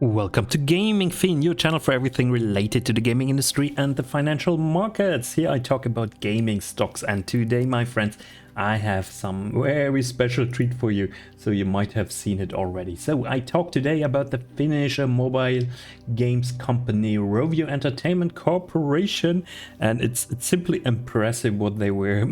Welcome to Gaming Fin, your channel for everything related to the gaming industry and the financial markets. Here I talk about gaming stocks, and today, my friends, I have some very special treat for you, so you might have seen it already. So I talk today about the Finnish mobile games company Rovio Entertainment Corporation, and it's simply impressive what they were,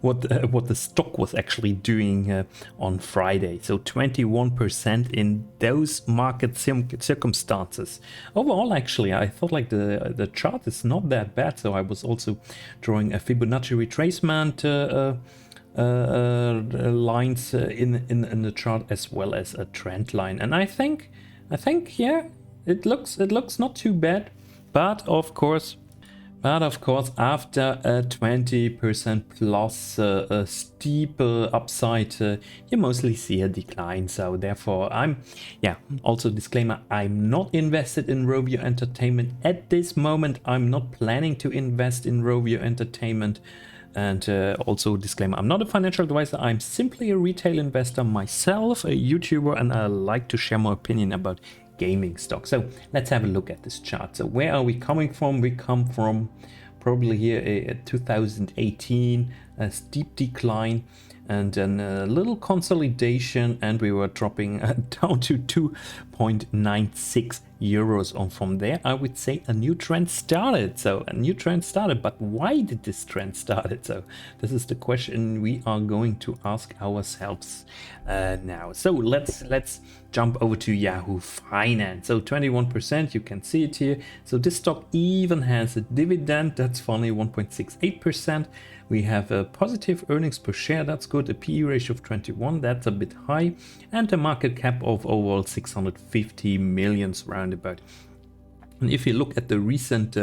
what the stock was actually doing on Friday. So 21% in those market circumstances. Overall, actually, I thought like the chart is not that bad. So I was also drawing a Fibonacci retracement lines in the chart, as well as a trend line, and I think yeah, it looks not too bad, but of course after a 20% plus steep upside, you mostly see a decline. So therefore also disclaimer, I'm not invested in Rovio Entertainment at this moment. I'm not planning to invest in Rovio Entertainment. And also disclaimer, I'm not a financial advisor, I'm simply a retail investor myself, a YouTuber, and I like to share my opinion about gaming stocks. So let's have a look at this chart. So where are we coming from? We come from probably here 2018, a steep decline, and then a little consolidation, and we were dropping down to 2.96 euros. And from there, I would say a new trend started. But why did this trend started? So this is the question we are going to ask ourselves now. So let's jump over to Yahoo Finance. So 21%, you can see it here. So this stock even has a dividend. That's funny, 1.68%. We have a positive earnings per share, that's good, a PE ratio of 21, that's a bit high, and a market cap of overall 650 millions roundabout. And if you look at the recent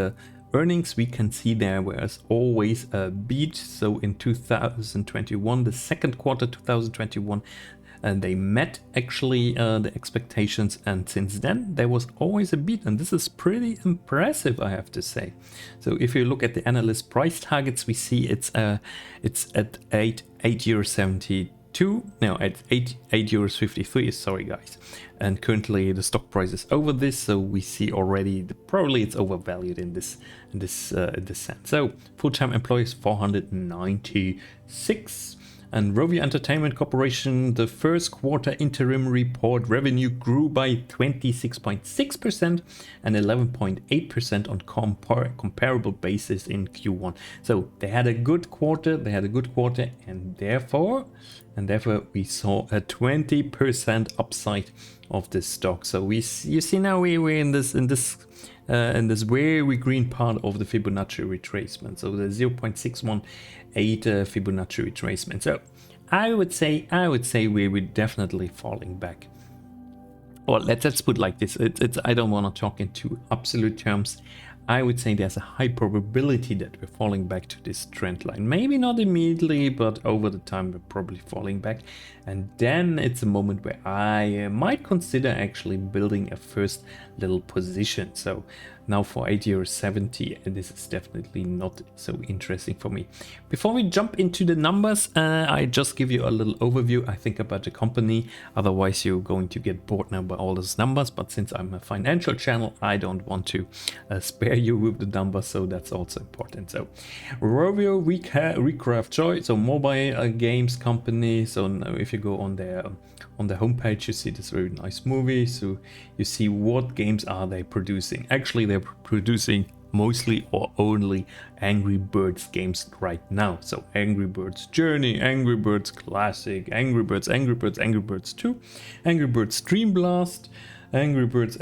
earnings, we can see there was always a beat. So in 2021, the second quarter 2021, and they met actually the expectations, and since then there was always a beat, and this is pretty impressive, I have to say. So if you look at the analyst price targets, we see it's at 8.72. No, at 8 euros 53. Sorry guys, and currently the stock price is over this, so we see already probably it's overvalued in this sense. So full-time employees 496. And Rovio Entertainment Corporation, the first quarter interim report revenue grew by 26.6% and 11.8% on comparable basis in Q1. So they had a good quarter, and therefore we saw a 20% upside of this stock. So you see now we're in this very green part of the Fibonacci retracement, so the 0.618 Fibonacci retracement. So I would say we're definitely falling back. Or let's put it like this. I don't want to talk into absolute terms. I would say there's a high probability that we're falling back to this trend line. Maybe not immediately, but over the time we're probably falling back. And then it's a moment where I might consider actually building a first little position. So now for 8.70 €, this is definitely not so interesting for me. Before we jump into the numbers, I just give you a little overview, I think, about the company. Otherwise you're going to get bored now by all those numbers, but since I'm a financial channel, I don't want to spare you with the numbers, so that's also important. So Rovio Recraft Joy, so mobile games company. So now if you go on the homepage, you see this very nice movie. So you see what games are they producing. Actually, they're producing mostly or only Angry Birds games right now. So Angry Birds Journey, Angry Birds Classic, Angry Birds 2, Angry Birds Dream Blast, Angry Birds.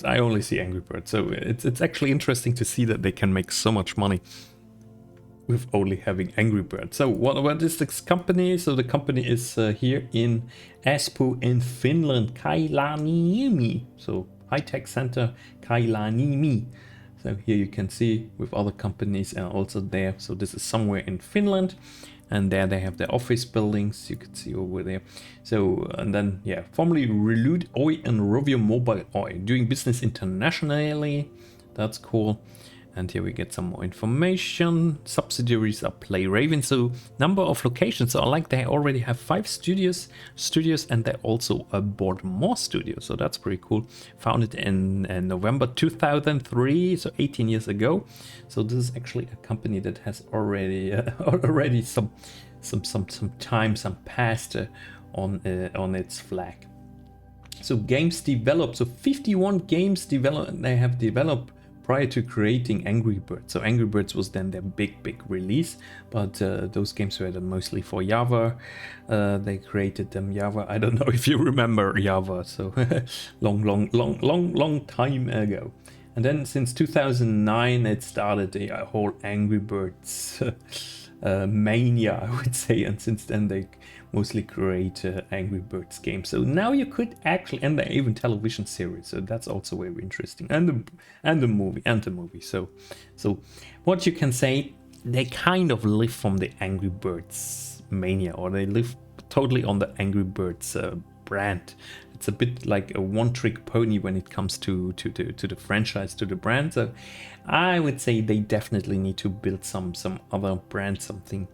I only see Angry Birds. So it's actually interesting to see that they can make so much money with only having Angry Birds. So what is this company? So the company is here in Espoo in Finland, Kailaniemi. So high-tech center Kailaniemi. So here you can see with other companies are also there. So this is somewhere in Finland, and there they have their office buildings. You can see over there. So and then formerly Relude Oy and Rovio Mobile Oy, doing business internationally. That's cool. And here we get some more information. Subsidiaries are Play Raven. So number of locations. So I like they already have 5 studios, and they also bought more studios. So that's pretty cool. Founded in November 2003, so 18 years ago. So this is actually a company that has already some time, some past on its flag. So games developed. So 51 games they have developed prior to creating Angry Birds. So Angry Birds was then their big release, but those games were mostly for Java. They created them Java. I don't know if you remember Java. So long time ago. And then since 2009, it started a whole Angry Birds mania, I would say. And since then, they mostly create Angry Birds games. So now you could actually, and they even television series. So that's also very interesting. And the movie. So what you can say, they kind of live from the Angry Birds mania, or they live totally on the Angry Birds brand. It's a bit like a one-trick pony when it comes to the franchise, to the brand. So I would say they definitely need to build some other brand, something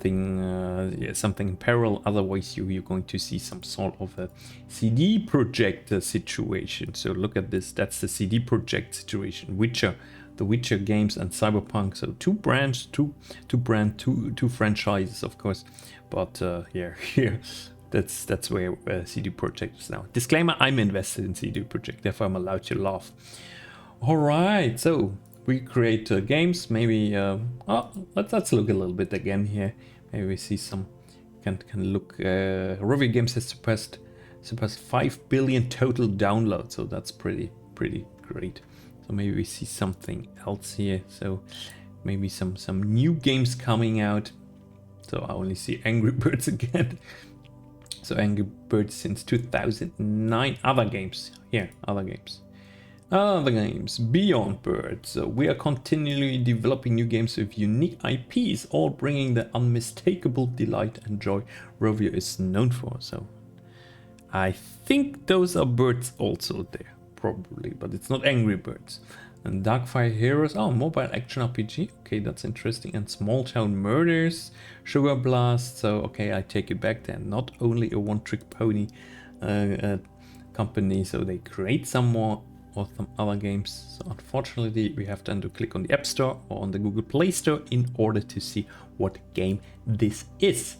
in parallel. Otherwise, you're going to see some sort of a CD Projekt situation. So look at this. That's the CD Projekt situation. The Witcher games and Cyberpunk. So two brands, two franchises, of course. But here. That's where CD Projekt is now. Disclaimer, I'm invested in CD Projekt, therefore I'm allowed to laugh. Alright, so we create games, maybe, let's look a little bit again here. Maybe we see some, can look, Rovio Games has surpassed 5 billion total downloads, so that's pretty great. So maybe we see something else here, so maybe some new games coming out. So I only see Angry Birds again. So Angry Birds since 2009. Other games. Here, other games. Beyond Birds. So we are continually developing new games with unique IPs, all bringing the unmistakable delight and joy Rovio is known for. So I think those are birds also there, probably, but it's not Angry Birds. And Darkfire Heroes, mobile action RPG, okay, that's interesting. And Small Town Murders, Sugar Blast, so okay, I take it back, they're not only a one-trick pony company, so they create some more or some other games. So unfortunately, we have then to click on the App Store or on the Google Play Store in order to see what game this is.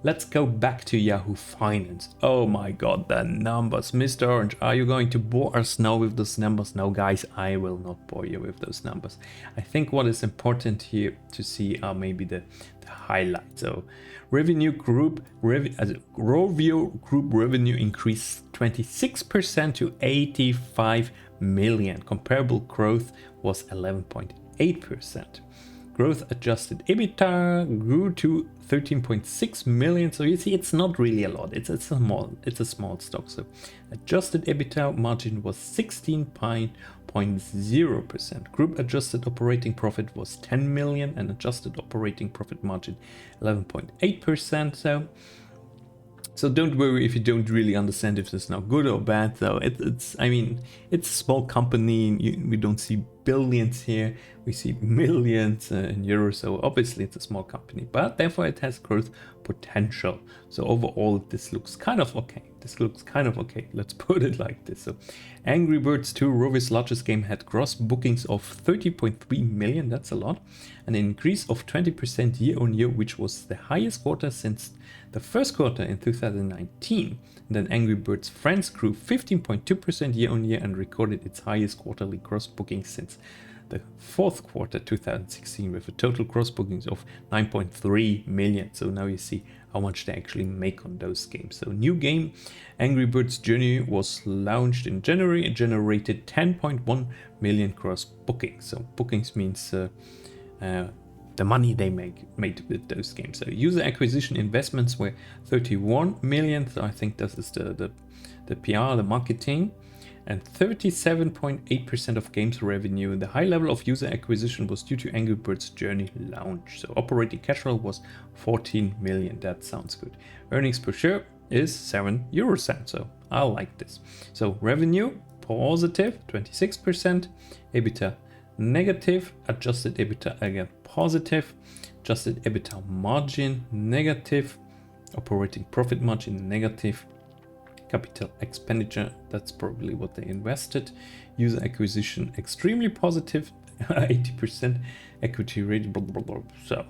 Let's go back to Yahoo Finance. Oh my god, the numbers. Mr. Orange, are you going to bore us now with those numbers? No, guys, I will not bore you with those numbers. I think what is important here to see are maybe the highlights. So, Rovio Group revenue increased 26% to 85 million. Comparable growth was 11.8%. Growth adjusted EBITDA grew to 13.6 million. So you see, it's not really a lot. It's a small stock. So adjusted EBITDA margin was 16.0%. Group adjusted operating profit was 10 million and adjusted operating profit margin 11.8%. So don't worry if you don't really understand if this is now good or bad. So it's a small company. We don't see billions here. We see millions in euros. So obviously it's a small company, but therefore it has growth potential. So overall, this looks kind of okay. Let's put it like this. So Angry Birds 2, Rovio's largest game, had gross bookings of 30.3 million. That's a lot. An increase of 20% year on year, which was the highest quarter since the first quarter in 2019. And then Angry Birds Friends grew 15.2% year on year and recorded its highest quarterly gross bookings since the fourth quarter 2016, with a total gross bookings of 9.3 million. So now you see how much they actually make on those games. So new game, Angry Birds Journey, was launched in January and generated 10.1 million gross bookings. So bookings means the money they made with those games. So user acquisition investments were 31 million. So I think this is the PR, the marketing, and 37.8% of games revenue. The high level of user acquisition was due to Angry Birds Journey launch. So operating cash flow was 14 million. That sounds good. Earnings per share is 7 euro cents. So I like this. So revenue positive 26%, EBITDA negative, adjusted EBITDA again positive, adjusted EBITDA margin negative, operating profit margin negative, capital expenditure, that's probably what they invested, user acquisition extremely positive, 80%, equity rate, blah, blah, blah. So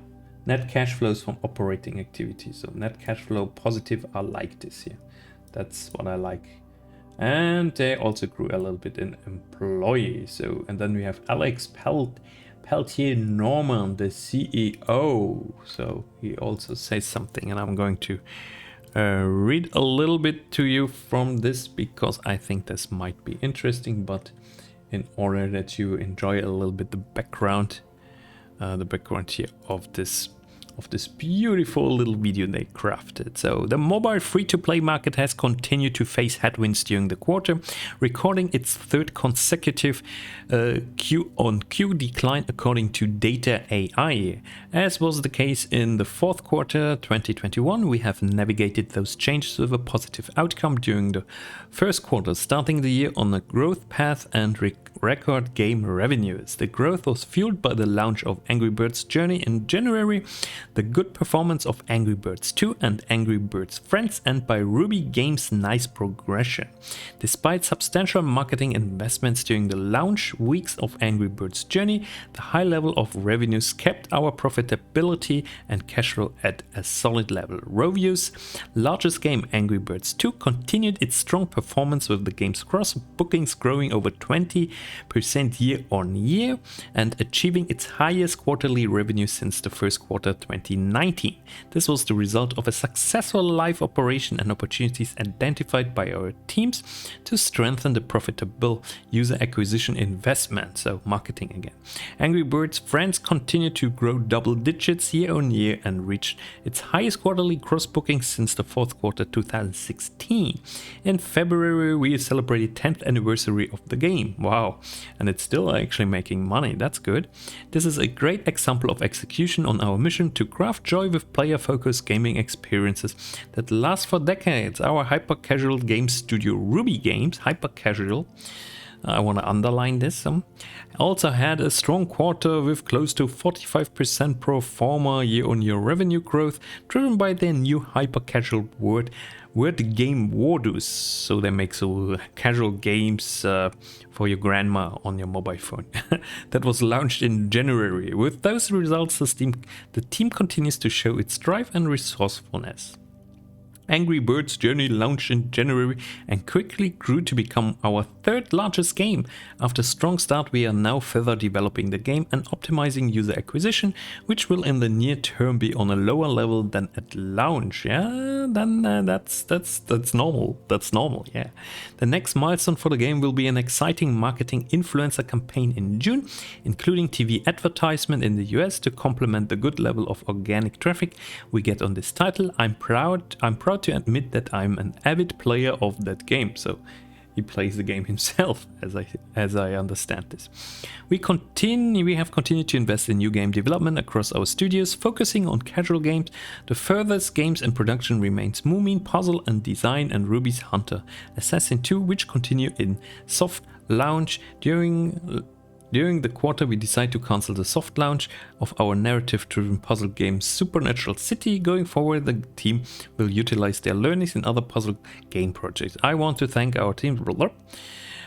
net cash flows from operating activities, so net cash flow positive. I like this here, that's what I like. And they also grew a little bit in employees. So, and then we have Alex Peltier Norman, the CEO. So he also says something, and I'm going to read a little bit to you from this because I think this might be interesting, but in order that you enjoy a little bit the background here of this beautiful little video they crafted. So the mobile free-to-play market has continued to face headwinds during the quarter, recording its third consecutive Q-on-Q decline according to Data AI. As was the case in the fourth quarter 2021, we have navigated those changes with a positive outcome during the first quarter, starting the year on a growth path and record game revenues. The growth was fueled by the launch of Angry Birds Journey in January, the good performance of Angry Birds 2 and Angry Birds Friends, and by Ruby Games' nice progression. Despite substantial marketing investments during the launch weeks of Angry Birds Journey, the high level of revenues kept our profitability and cash flow at a solid level. Rovio's largest game, Angry Birds 2, continued its strong performance with the game's gross bookings growing over 20% year on year and achieving its highest quarterly revenue since the first quarter 2019. This was the result of a successful live operation and opportunities identified by our teams to strengthen the profitable user acquisition investment, so marketing again. Angry Birds Friends continued to grow double digits year on year and reached its highest quarterly gross bookings since the fourth quarter 2016. In February we celebrated 10th anniversary of the game. Wow. And it's still actually making money, that's good. This is a great example of execution on our mission to craft joy with player-focused gaming experiences that last for decades. Our hyper-casual game studio Ruby Games, hyper-casual, I want to underline this, also had a strong quarter with close to 45% pro forma year-on-year revenue growth, driven by their new hyper-casual word game Wordus. So they make so casual games for your grandma on your mobile phone. That was launched in January. With those results, the team continues to show its drive and resourcefulness. Angry Birds Journey launched in January and quickly grew to become our third largest game. After a strong start, we are now further developing the game and optimizing user acquisition, which will in the near term be on a lower level than at launch. Yeah, then that's normal. That's normal, yeah. The next milestone for the game will be an exciting marketing influencer campaign in June, including TV advertisement in the US to complement the good level of organic traffic we get on this title. I'm proud to admit that I'm an avid player of that game. So he plays the game himself, as I understand this. We have continued to invest in new game development across our studios, focusing on casual games. The furthest games in production remains Moomin, Puzzle and Design, and Ruby's Hunter Assassin 2, which continue in soft launch. During the quarter, we decided to cancel the soft launch of our narrative-driven puzzle game Supernatural City. Going forward, the team will utilize their learnings in other puzzle game projects. I want to thank our team.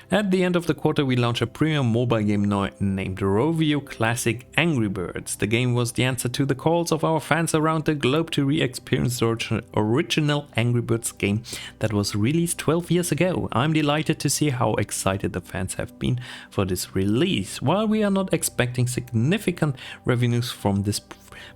At the end of the quarter, we launched a premium mobile game named Rovio Classic Angry Birds. The game was the answer to the calls of our fans around the globe to re-experience the original Angry Birds game that was released 12 years ago. I'm delighted to see how excited the fans have been for this release. While we are not expecting significant revenues from this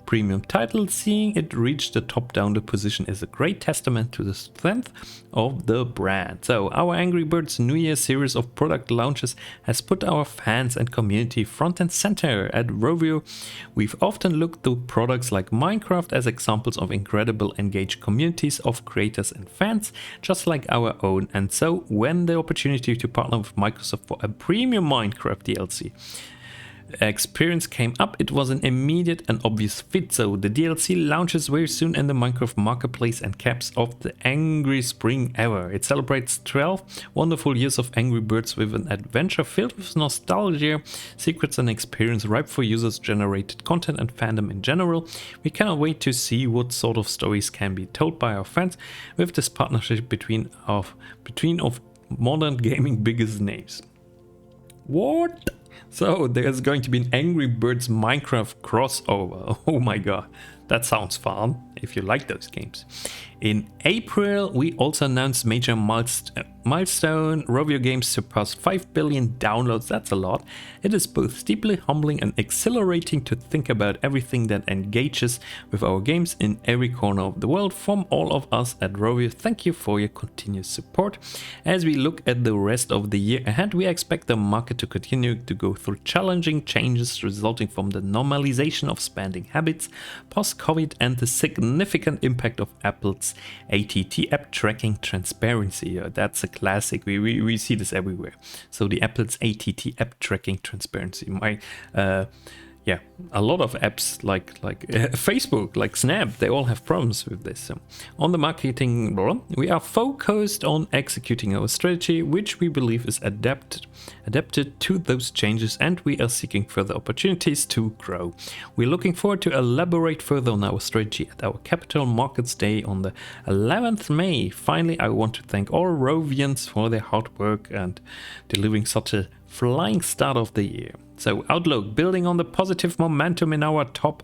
premium title, seeing it reach the top download position is a great testament to the strength of the brand. So our Angry Birds New Year series of product launches has put our fans and community front and center. At Rovio, we've often looked to products like Minecraft as examples of incredible engaged communities of creators and fans, just like our own. And so when the opportunity to partner with Microsoft for a premium Minecraft DLC experience came up, it was an immediate and obvious fit. So the DLC launches very soon in the Minecraft Marketplace and caps off the angry spring era. It celebrates 12 wonderful years of Angry Birds with an adventure filled with nostalgia, secrets and experience ripe for users-generated content and fandom in general. We cannot wait to see what sort of stories can be told by our fans with this partnership between modern gaming biggest names. What? So there's going to be an Angry Birds Minecraft crossover. Oh my god, that sounds fun if you like those games. In April, we also announced major milestone. Rovio games surpassed 5 billion downloads. That's a lot. It is both deeply humbling and exhilarating to think about everything that engages with our games in every corner of the world. From all of us at Rovio, thank you for your continuous support. As we look at the rest of the year ahead, we expect the market to continue to go through challenging changes resulting from the normalization of spending habits post-COVID and the significant impact of Apple's ATT app tracking transparency. That's a classic. We see this everywhere. So the Apple's ATT app tracking transparency. Yeah, a lot of apps like Facebook, like Snap, they all have problems with this. So on the marketing, we are focused on executing our strategy, which we believe is adapted to those changes, and we are seeking further opportunities to grow. We're looking forward to elaborate further on our strategy at our Capital Markets Day on the 11th May. Finally, I want to thank all Rovians for their hard work and delivering such a flying start of the year. So outlook, building on the positive momentum in our top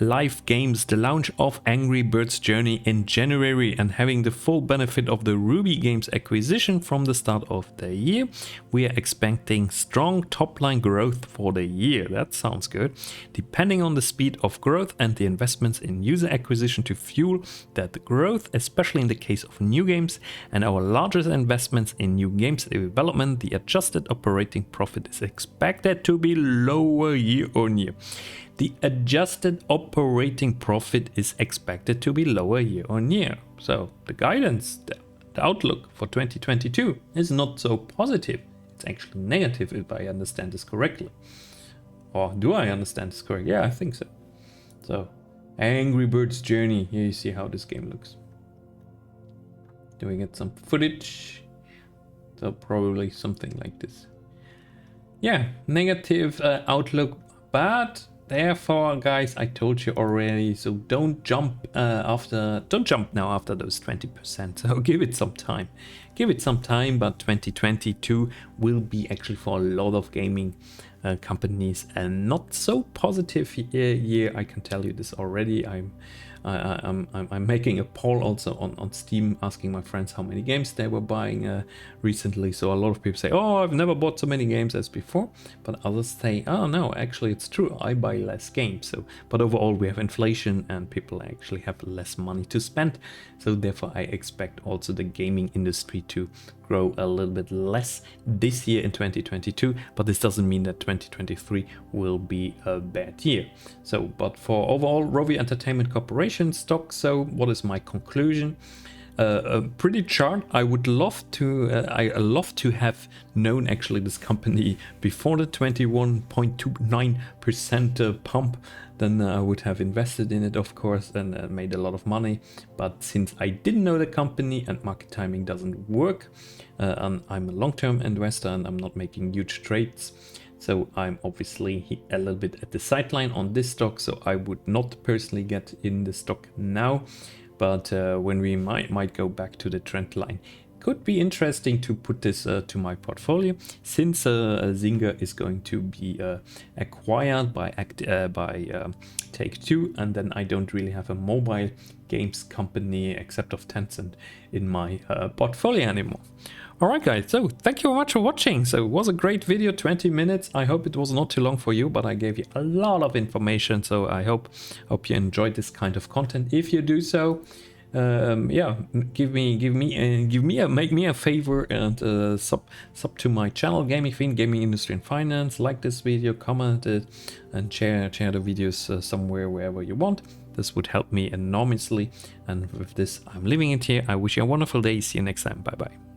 live games, the launch of Angry Birds Journey in January and having the full benefit of the Ruby Games acquisition from the start of the year, we are expecting strong top-line growth for the year. That sounds good. Depending on the speed of growth and the investments in user acquisition to fuel that growth, especially in the case of new games and our largest investments in new games development, the adjusted operating profit is expected to be lower year on year. The adjusted operating profit is expected to be lower year on year. So the guidance, the outlook for 2022 is not so positive. It's actually negative if I understand this correctly. Or do I understand this correctly? Yeah, I think so. So Angry Birds Journey, here you see how this game looks. Doing it some footage. So probably something like this. Yeah, negative outlook, but therefore, guys, I told you already, so don't jump now after those 20%. So give it some time. Give it some time, but 2022 will be actually for a lot of gaming companies and not so positive year. I can tell you this already. I'm making a poll also on Steam, asking my friends how many games they were buying recently. So a lot of people say, oh, I've never bought so many games as before, but others say, oh no, actually it's true, I buy less games. So but overall we have inflation and people actually have less money to spend, so therefore I expect also the gaming industry to grow a little bit less this year in 2022, but this doesn't mean that 2023 will be a bad year. So but for overall Rovio Entertainment Corporation stock, so what is my conclusion? A pretty chart. I would love to I love to have known actually this company before the 21.29% pump. Then I would have invested in it, of course, and made a lot of money. But since I didn't know the company and market timing doesn't work, and I'm a long-term investor and I'm not making huge trades, so I'm obviously a little bit at the sideline on this stock. So I would not personally get in the stock now. But when we might go back to the trend line, could be interesting to put this to my portfolio, since Zynga is going to be acquired by Take-Two, and then I don't really have a mobile games company except of Tencent in my portfolio anymore. Alright guys, so thank you very much for watching. So it was a great video, 20 minutes. I hope it was not too long for you, but I gave you a lot of information. So I hope you enjoyed this kind of content. If you do so, yeah, make me a favor and sub to my channel, Gaming Fiend, Gaming Industry and Finance. Like this video, comment it, and share the videos somewhere, wherever you want. This would help me enormously. And with this, I'm leaving it here. I wish you a wonderful day. See you next time. Bye bye.